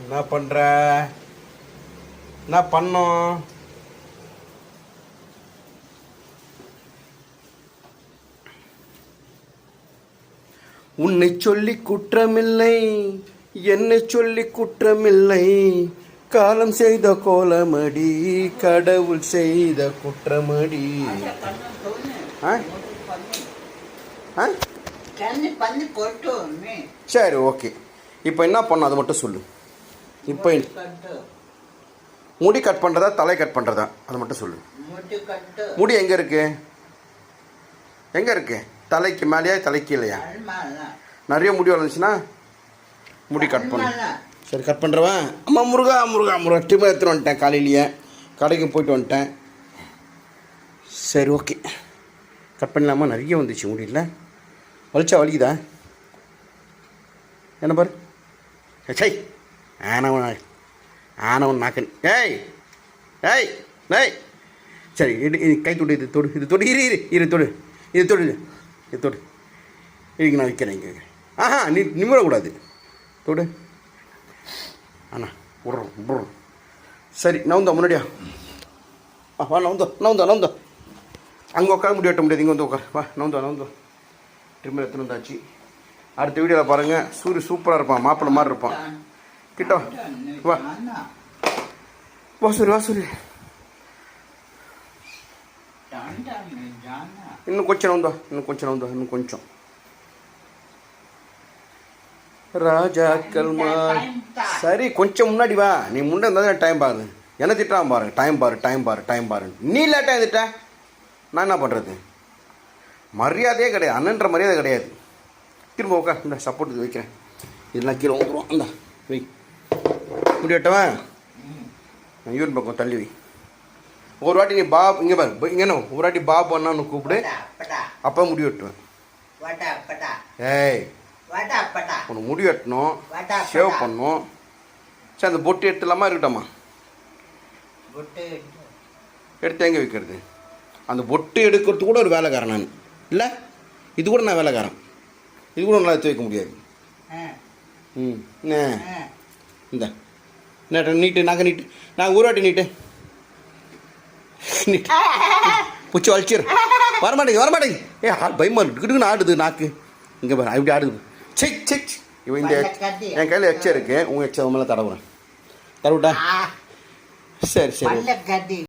என்ன பண்ற? என்ன பண்ணோம்? உன்னை சொல்லி குற்றமில்லை, என்னை சொல்லி குற்றமில்லை, காலம் செய்த கோலமடி, கடவுள் செய்த குற்றமடி. சரி, ஓகே. இப்போ என்ன பண்ண அது மட்டும் சொல்லு. இப்போ முடி கட் பண்ணுறதா தலை கட் பண்ணுறதா அது மட்டும் சொல்லு. முடி எங்கே இருக்கு? எங்கே இருக்கு? தலைக்கு மேலேயா தலைக்கு இல்லையா? நிறைய முடி வளர்ந்துச்சுன்னா முடி கட் பண்ண. சரி, கட் பண்ணுறவன். அம்மா முருகா முருகா முருகா டிப்பை எடுத்துகிட்டு வந்துட்டேன். காலையிலேயே கடைக்கு போயிட்டு வந்துட்டேன். சரி, ஓகே. கட் பண்ணலாமா? நிறைய வந்துச்சு முடியல. வலிச்சா வலிக்குதா? என்ன பாரு. சை ஆனவன் ஆனவன் நாக்கன். ஏய் ஏய் ஏய் சரி, கை தொடு. இது தொடு, இது தொடு. இரு இரு இரு தொடு, இது தொடு, இது தொடு. இதுக்கு நான் வைக்கிறேன் இங்கே. ஆஹா, நீ நிமிடக்கூடாது. தொடு. அண்ணா விட்றோம். சரி, நவுந்தா முன்னாடியா? வா, நவுந்தா. அங்கே உட்கார முடியாட்ட முடியாது. இங்கே வந்து உட்கார். வா, நவுந்தா. திரும்ப எத்தனை வந்தாச்சு. அடுத்த வீடியோவில் பாருங்கள். சூரிய சூப்பராக இருப்பான், மாப்பிள்ளை மாதிரி இருப்பான். கிட்ட வா. வா சூரி. இன்னும் கொஞ்சம். ராஜாக்கள் சரி, கொஞ்சம் முன்னாடி வா. நீ முன்னாடி இருந்தால் டைம் பாரு. என்ன திட்டான் பாரு. டைம் பாரு. நீ லேட்டாக இருந்துட்ட, நான் என்ன பண்ணுறது? மரியாதையே கிடையாது. அண்ணன்ற மரியாதை கிடையாது. திரும்ப உட்கா. இந்த சப்போர்ட் வைக்கிறேன். இதெல்லாம் கீழே வந்துடும். அந்த வை முடியட்டவன். யூன் பக்கம் தள்ளி வை. ஒரு வாட்டி நீ பாப் இங்கே பாரு. இங்கே ஒரு வாட்டி பாப் அண்ணான்னு கூப்பிடு. அப்போ முடி வெட்டுவேன். ஏய், உனக்கு முடி வெட்டணும், ஷேவ் பண்ணணும். சரி, அந்த பொட்டு எடுத்துலாமா? இருக்கட்டாமா? எடுத்து எங்கே வைக்கிறது? அந்த பொட்டு எடுக்கிறது கூட ஒரு வேலைக்காரன் நான் இல்லை. இது கூட நான் வேலைக்காரன். இது கூட நல்லா எடுத்து வைக்க முடியாது. இந்த நீட்டு நாங்கள் நீட்டு நாங்கள் ஊராட்டி நீட்டு பூச்சி வலிச்சிரு. வரமாட்டேங்க. ஏ பயமா இருக்குன்னு ஆடுது நாக்கு. இங்கே பாரு, இப்படி ஆடுது. செக் இவன் இந்த என் கையில் எச்சா இருக்கு. உங்கள் எச்சா மேலே தடவுறேன். தடவிட்டா? சரி.